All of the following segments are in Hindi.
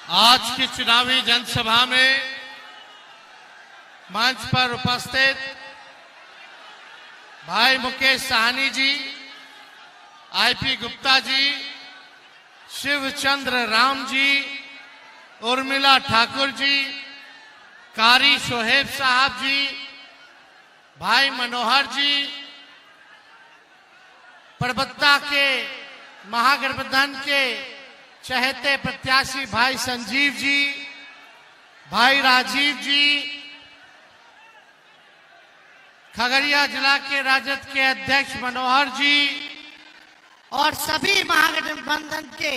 आज की चुनावी जनसभा में मंच पर उपस्थित भाई मुकेश साहनी जी, आईपी गुप्ता जी, शिवचंद्र राम जी, उर्मिला ठाकुर जी, कारी शोहेब साहब जी, भाई मनोहर जी, परबत्ता के महागठबंधन के चहेते प्रत्याशी भाई संजीव जी, भाई राजीव जी, खगड़िया जिला के राजद के अध्यक्ष मनोहर जी और सभी महागठबंधन के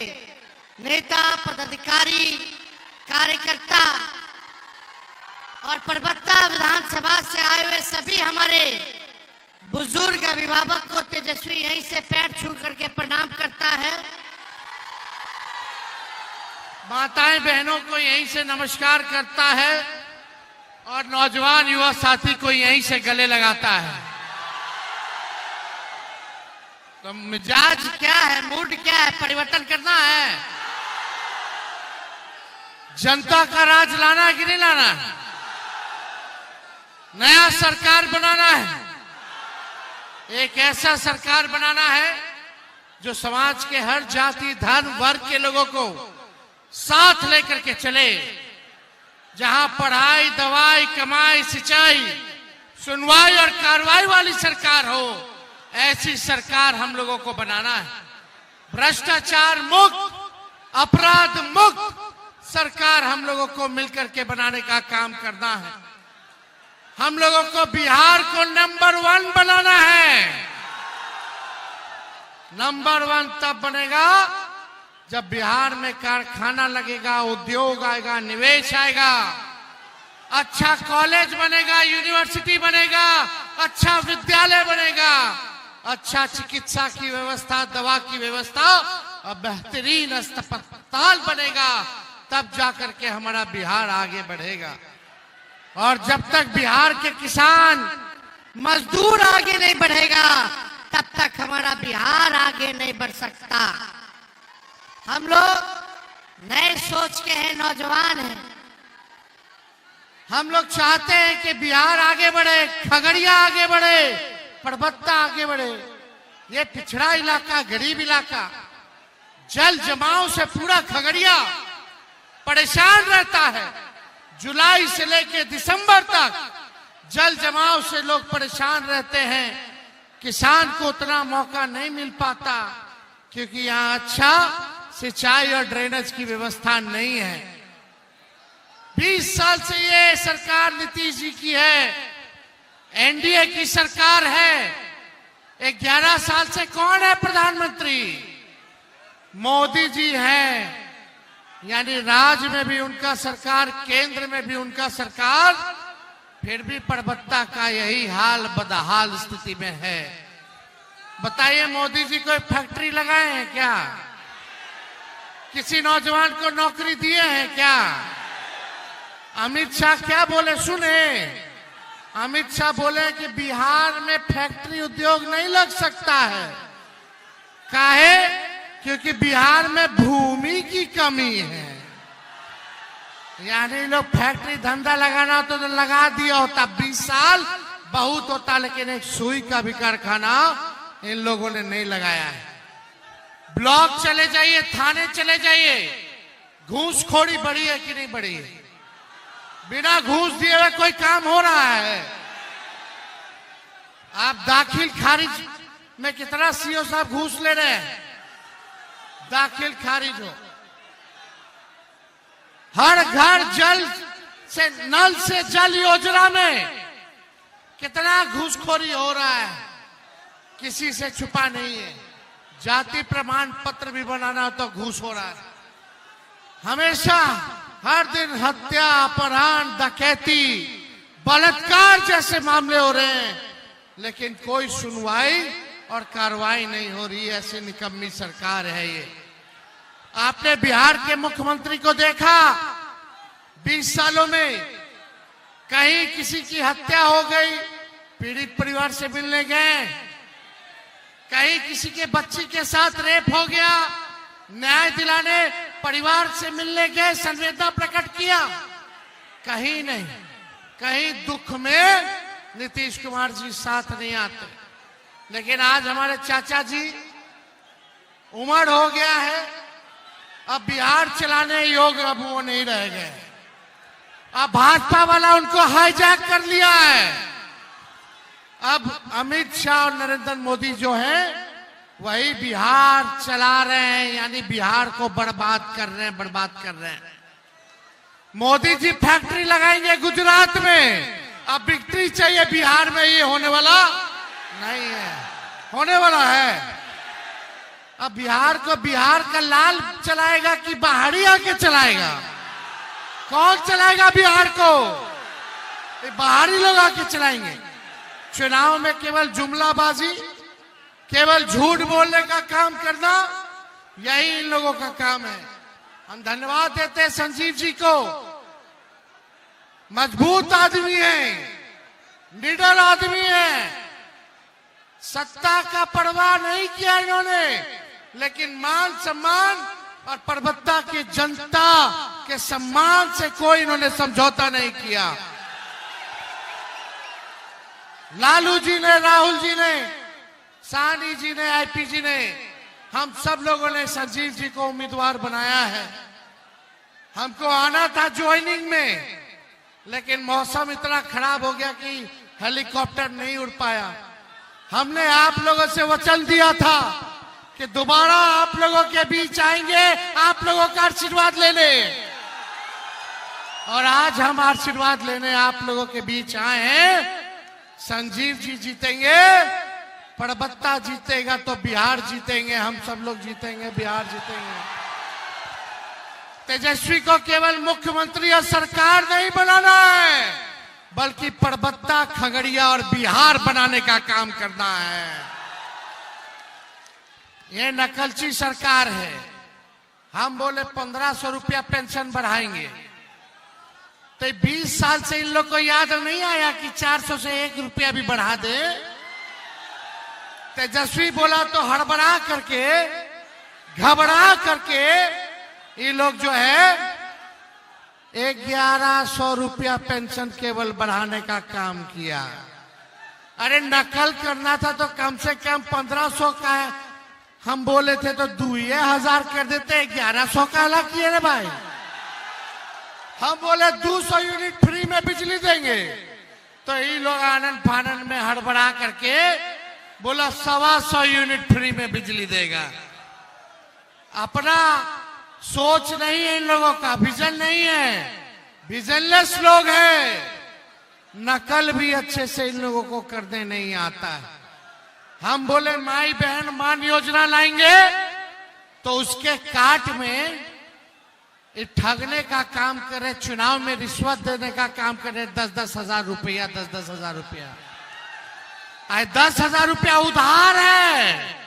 नेता, पदाधिकारी, कार्यकर्ता और परबत्ता विधानसभा से आए हुए सभी हमारे बुजुर्ग अभिभावक को तेजस्वी यहीं से पैर छू करके प्रणाम करता है। माताएं बहनों को यहीं से नमस्कार करता है और नौजवान युवा साथी को यहीं से गले लगाता है। तो मिजाज क्या है, मूड क्या है, परिवर्तन करना है, जनता का राज लाना है कि नहीं लाना है, नया सरकार बनाना है, एक ऐसा सरकार बनाना है जो समाज के हर जाति, धर्म, वर्ग के लोगों को साथ लेकर के चले, जहां पढ़ाई, दवाई, कमाई, सिंचाई, सुनवाई और कार्रवाई वाली सरकार हो, ऐसी सरकार हम लोगों को बनाना है। भ्रष्टाचार मुक्त, अपराध मुक्त सरकार हम लोगों को मिलकर के बनाने का काम करना है। हम लोगों को बिहार को नंबर 1 बनाना है। नंबर 1 तब बनेगा जब बिहार में कारखाना लगेगा, उद्योग आएगा, निवेश आएगा, अच्छा कॉलेज बनेगा, यूनिवर्सिटी बनेगा, अच्छा विद्यालय बनेगा, अच्छा चिकित्सा की व्यवस्था, दवा की व्यवस्था और बेहतरीन अस्पताल बनेगा, तब जाकर के हमारा बिहार आगे बढ़ेगा। और जब तक बिहार के किसान, मजदूर आगे नहीं बढ़ेगा, तब तक हमारा बिहार आगे नहीं बढ़ सकता। हम लोग नए सोच के हैं, नौजवान हैं। हम लोग चाहते हैं कि बिहार आगे बढ़े, खगड़िया आगे बढ़े, परबत्ता आगे बढ़े। ये पिछड़ा इलाका, गरीब इलाका, जल जमाव से पूरा खगड़िया परेशान रहता है। जुलाई से लेकर दिसंबर तक जल जमाव से लोग परेशान रहते हैं। किसान को उतना मौका नहीं मिल पाता क्योंकि यहाँ अच्छा सिंचाई और ड्रेनेज की व्यवस्था नहीं है। 20 साल से ये सरकार नीतीश जी की है, एनडीए की सरकार है। 11 साल से कौन है प्रधानमंत्री? मोदी जी हैं। यानी राज्य में भी उनका सरकार, केंद्र में भी उनका सरकार, फिर भी परबत्ता का यही हाल, बदहाल स्थिति में है। बताइए, मोदी जी कोई फैक्ट्री लगाए हैं क्या? किसी नौजवान को नौकरी दिए हैं क्या? अमित शाह क्या बोले सुने? अमित शाह बोले कि बिहार में फैक्ट्री उद्योग नहीं लग सकता है। काहे? क्योंकि बिहार में भूमि की कमी है। यानी लोग फैक्ट्री धंधा लगाना तो लगा दिया होता, 20 साल बहुत होता, लेकिन एक सुई का भी कारखाना इन लोगों ने नहीं लगाया है। ब्लॉक चले जाइए, थाने चले जाइए, घूसखोरी बढ़ी है कि नहीं बढ़ी है? बिना घूस दिए हुए कोई काम हो रहा है? आप दाखिल खारिज में कितना सीओ साहब घूस ले रहे हैं? दाखिल खारिज हो। हर घर जल से, नल से जल योजना में कितना घूसखोरी हो रहा है, किसी से छुपा नहीं है। जाति प्रमाण पत्र भी बनाना हो तो घूस हो रहा है। हमेशा हर दिन हत्या, अपहरण, डकैती, बलात्कार जैसे मामले हो रहे हैं, लेकिन कोई सुनवाई और कार्रवाई नहीं हो रही। ऐसी निकम्मी सरकार है ये। आपने बिहार के मुख्यमंत्री को देखा, 20 सालों में कहीं किसी की हत्या हो गई, पीड़ित परिवार से मिलने गए, कहीं किसी के बच्ची के साथ रेप हो गया, न्याय दिलाने परिवार से मिलने गए, संवेदना प्रकट किया? कहीं नहीं। कहीं दुख में नीतीश कुमार जी साथ नहीं आते। लेकिन आज हमारे चाचा जी उम्र हो गया है, अब बिहार चलाने योग्य अब वो नहीं रह गए। अब भाजपा वाला उनको हाईजैक कर लिया है। अब अमित शाह और नरेंद्र मोदी जो है वही बिहार चला रहे हैं, यानी बिहार को बर्बाद कर रहे हैं, बर्बाद कर रहे हैं। मोदी जी फैक्ट्री लगाएंगे गुजरात में, अब बिक्री चाहिए बिहार में, ये होने वाला नहीं है। होने वाला है। अब बिहार को बिहार का लाल चलाएगा कि बाहरी आके चलाएगा? कौन चलाएगा बिहार को? ये बाहरी लोग आके चलाएंगे। चुनाव में केवल जुमलाबाजी, केवल झूठ बोलने का काम करना, यही इन लोगों का काम है। हम धन्यवाद देते हैं संजीव जी को। मजबूत आदमी है, निडर आदमी है, सत्ता का परवाह नहीं किया इन्होंने, लेकिन मान सम्मान और परबत्ता की जनता के सम्मान से कोई इन्होंने समझौता नहीं किया। लालू जी ने, राहुल जी ने, सानी जी ने, आईपी जी ने, हम सब लोगों ने संजीव जी को उम्मीदवार बनाया है। हमको आना था ज्वाइनिंग में, लेकिन मौसम इतना खराब हो गया कि हेलीकॉप्टर नहीं उड़ पाया। हमने आप लोगों से वचन दिया था कि दोबारा आप लोगों के बीच आएंगे, आप लोगों का आशीर्वाद लेने, और आज हम आशीर्वाद लेने आप लोगों के बीच आए हैं। संजीव जी जीतेंगे, परबत्ता जीतेगा तो बिहार जीतेंगे, हम सब लोग जीतेंगे, बिहार जीतेंगे। तेजस्वी को केवल मुख्यमंत्री और सरकार नहीं बनाना है, बल्कि परबत्ता, खगड़िया और बिहार बनाने का काम करना है। ये नकलची सरकार है। हम बोले 1500 रुपया पेंशन बढ़ाएंगे, तो 20 साल से इन लोग को याद नहीं आया कि 400 से 1 रुपया भी बढ़ा दे। तेजस्वी बोला तो हड़बड़ा करके, घबरा करके ये लोग जो है 1100 रुपया पेंशन केवल बढ़ाने का काम किया। अरे नकल करना था तो कम से कम 1500 का है। हम बोले थे तो 2000 कर देते, 1100 का अलग किए रे भाई। हम बोले 200 यूनिट फ्री में बिजली देंगे, तो ये लोग आनंद फानंद में हड़बड़ा करके बोला 125 यूनिट फ्री में बिजली देगा। अपना सोच नहीं है इन लोगों का, विजन नहीं है, विजनलेस लोग हैं। नकल भी अच्छे से इन लोगों को करने नहीं आता है। हम बोले माई बहन मान योजना लाएंगे, तो उसके काट में ठगने का काम करे, चुनाव में रिश्वत देने का काम करे। 10-10 हजार रुपया, 10-10 हजार रुपया, 10,000 रुपया उधार है।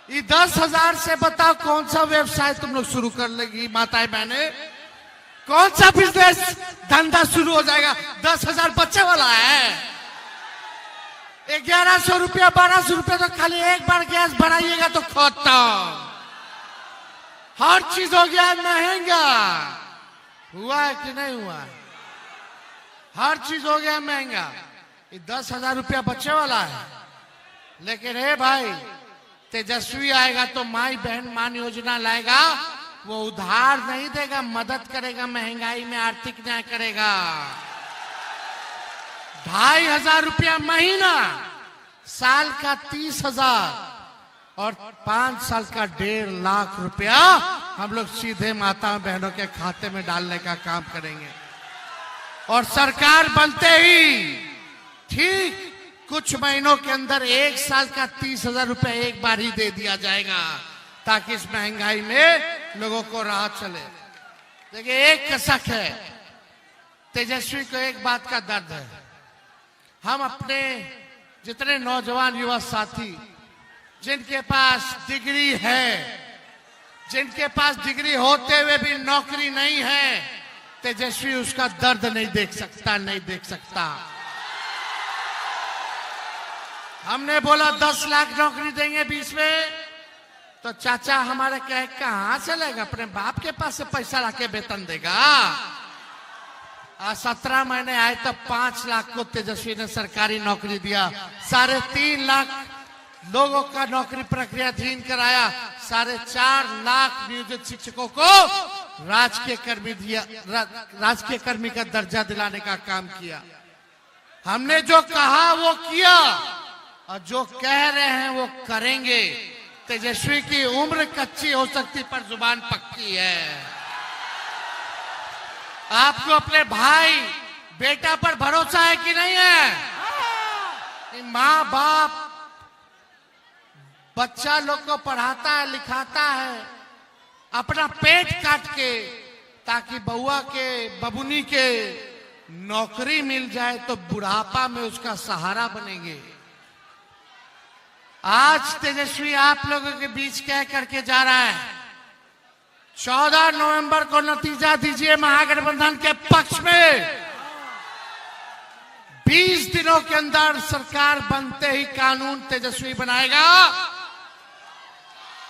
ये 10,000 से बताओ कौन सा व्यवसाय तुम लोग शुरू कर लेगी माताएं बहने? कौन सा बिजनेस धंधा शुरू हो जाएगा? 10,000 बच्चे वाला है। 1100 रुपया, 1200 रुपया तो खाली एक बार गैस भराइएगा तो खत्म। हर चीज हो गया महंगा। हुआ है कि नहीं हुआ? हर चीज हो गया महंगा। ये 10,000 रुपया बच्चे वाला है। लेकिन हे भाई, तेजस्वी आएगा तो माई बहन मान योजना लाएगा, वो उधार नहीं देगा, मदद करेगा, महंगाई में आर्थिक न्याय करेगा। 2,500 रुपया महीना, साल का 30,000 और 5 साल का 1.5 लाख रुपया हम लोग सीधे माता बहनों के खाते में डालने का काम करेंगे। और सरकार बनते ही ठीक कुछ महीनों के अंदर 1 साल का 30,000 रुपया एक बार ही दे दिया जाएगा, ताकि इस महंगाई में लोगों को राहत चले। देखिए, एक कसक है, तेजस्वी को एक बात का दर्द है। हम अपने जितने नौजवान युवा साथी जिनके पास डिग्री है, जिनके पास डिग्री होते हुए भी नौकरी नहीं है, तेजस्वी उसका दर्द नहीं देख सकता, नहीं देख सकता। हमने बोला 10 लाख नौकरी देंगे 20 में, तो चाचा हमारे कहे कहां से लेगा, अपने बाप के पास से पैसा लाके वेतन देगा। 17 महीने आए तो 5 लाख को तेजस्वी ने सरकारी नौकरी दिया, 3.5 लाख लोगों का नौकरी प्रक्रियाधीन कराया, 4.5 लाख नियोजित शिक्षकों को राजकीय कर्मी का दर्जा दिलाने का काम किया। हमने जो कहा वो किया और जो कह रहे हैं वो करेंगे। तेजस्वी की उम्र कच्ची हो सकती पर जुबान पक्की है। आपको अपने भाई बेटा पर भरोसा है कि नहीं है? माँ बाप बच्चा लोग को पढ़ाता है लिखाता है अपना पेट काट के, ताकि बउआ के बबुनी के नौकरी मिल जाए तो बुढ़ापा में उसका सहारा बनेंगे। आज तेजस्वी आप लोगों के बीच कह करके जा रहा है 14 नवंबर को नतीजा दीजिए महागठबंधन के पक्ष में। 20 दिनों के अंदर सरकार बनते ही कानून तेजस्वी बनाएगा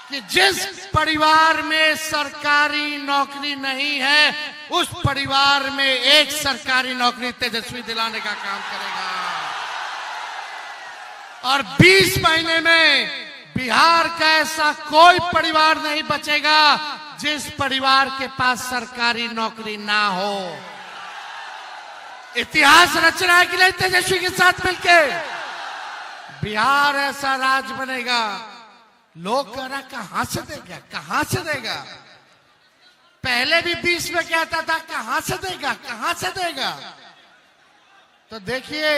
कि जिस परिवार में सरकारी नौकरी नहीं है उस परिवार में एक सरकारी नौकरी तेजस्वी दिलाने का काम करेगा। और 20 महीने में बिहार का ऐसा कोई परिवार नहीं बचेगा जिस परिवार के पास सरकारी नौकरी ना हो। इतिहास रचना है कि नहीं तेजस्वी के साथ मिलके? बिहार ऐसा राज्य बनेगा, लोग कह रहा कहां से देगा, कहां से देगा। पहले भी 20 में कहता था कहां से देगा, कहां से देगा। तो देखिए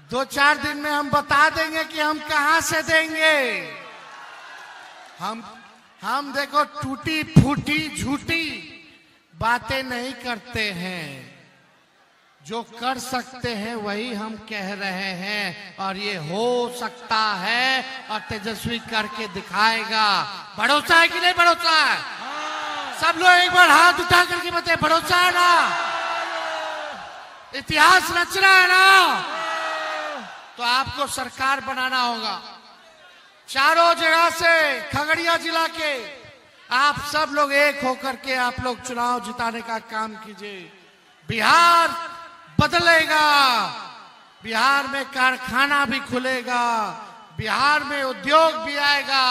2-4 दिन में हम बता देंगे कि हम कहां से देंगे। हम देखो टूटी फूटी झूठी बातें नहीं करते हैं, जो कर सकते हैं वही हम कह रहे हैं और ये हो सकता है और तेजस्वी करके दिखाएगा। भरोसा है कि नहीं भरोसा है? सब लोग एक बार हाथ उठा करके बताए भरोसा है ना? इतिहास रचना है ना? तो आपको सरकार बनाना होगा। चारों जगह से खगड़िया जिला के आप सब लोग एक होकर के आप लोग चुनाव जिताने का काम कीजिए। बिहार बदलेगा, बिहार में कारखाना भी खुलेगा, बिहार में उद्योग भी आएगा,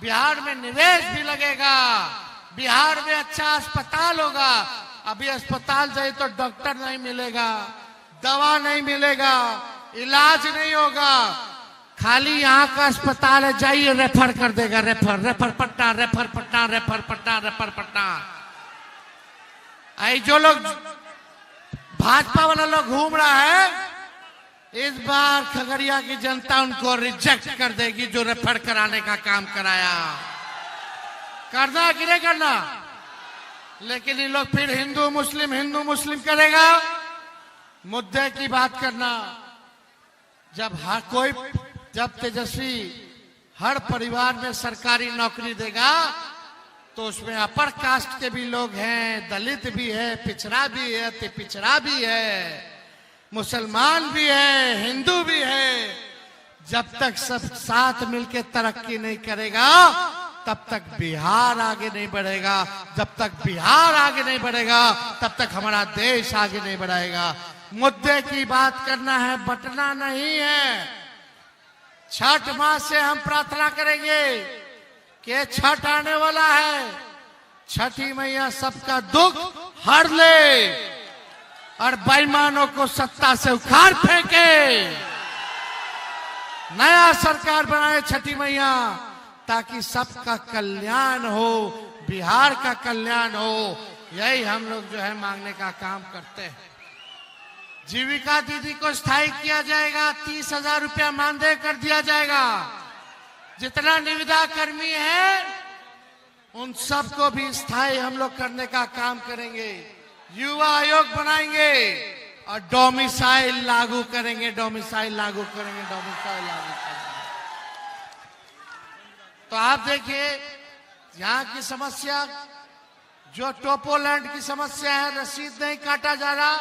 बिहार में निवेश भी लगेगा, बिहार में अच्छा अस्पताल होगा। अभी अस्पताल जाए तो डॉक्टर नहीं मिलेगा, दवा नहीं मिलेगा, इलाज नहीं होगा। खाली यहाँ का अस्पताल है, जाइए रेफर कर देगा, refer Patna, refer Patna, refer Patna, refer Patna. आई जो लोग भाजपा वाला लोग घूम रहा है, इस बार खगड़िया की जनता उनको रिजेक्ट कर देगी जो रेफर कराने का काम कराया। करना कि नहीं करना? लेकिन ये लोग फिर हिंदू मुस्लिम करेगा। मुद्दे की बात करना। जब तेजस्वी हर परिवार में सरकारी नौकरी देगा तो उसमें अपर कास्ट के भी लोग हैं, दलित भी है, पिछड़ा भी है, अति पिछड़ा भी है, मुसलमान भी है, हिंदू भी है। जब तक सब साथ मिलकर तरक्की नहीं करेगा तब तक बिहार आगे नहीं बढ़ेगा। जब तक बिहार आगे नहीं बढ़ेगा तब तक हमारा देश आगे नहीं बढ़ेगा। मुद्दे की बात करना है, बंटना नहीं है। छठ माह से हम प्रार्थना करेंगे कि छठ आने वाला है, छठी मैया सबका दुख हर ले और बेईमानों को सत्ता से उखाड़ फेंके, नया सरकार बनाए छठी मैया, ताकि सबका कल्याण हो, बिहार का कल्याण हो। यही हम लोग जो है मांगने का काम करते हैं। जीविका दीदी को स्थायी किया जाएगा, 30,000 रुपया मानदेय कर दिया जाएगा। जितना निविदा कर्मी है उन सबको भी स्थायी हम लोग करने का काम करेंगे। युवा आयोग बनाएंगे और डोमिसाइल लागू करेंगे। तो आप देखिए यहाँ की समस्या, जो टोपोलैंड की समस्या है, रसीद नहीं काटा जा रहा,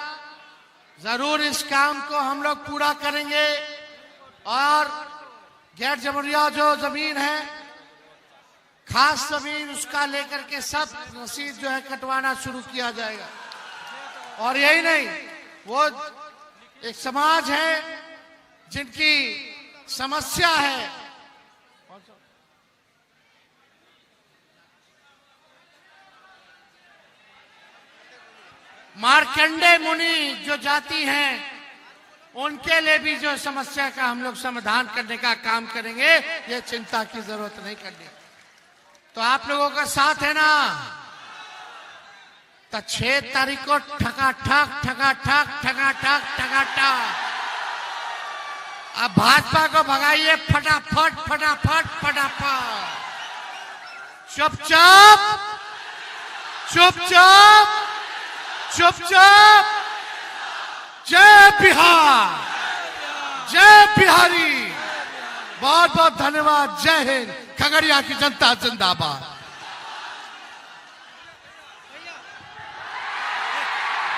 जरूर इस काम को हम लोग पूरा करेंगे। और गैर जमुरिया जो जमीन है खास जमीन उसका लेकर के सब रसीद जो है कटवाना शुरू किया जाएगा। और यही नहीं, वो एक समाज है जिनकी समस्या है मार्कंडे मुनि जो जाति हैं, उनके लिए भी जो समस्या का हम लोग समाधान करने का काम करेंगे, ये चिंता की जरूरत नहीं करनी। तो आप लोगों का साथ है ना? तो 6 तारीख को ठकाठक ठकाठक ठकाठक ठकाठक अब भाजपा को भगाइए फटाफट फटाफट फटाफट। चुपचाप चुपचाप चुपचाप। जय बिहार, जय बिहारी। बहुत बहुत धन्यवाद। जय हिंद। खगड़िया की जनता जिंदाबाद।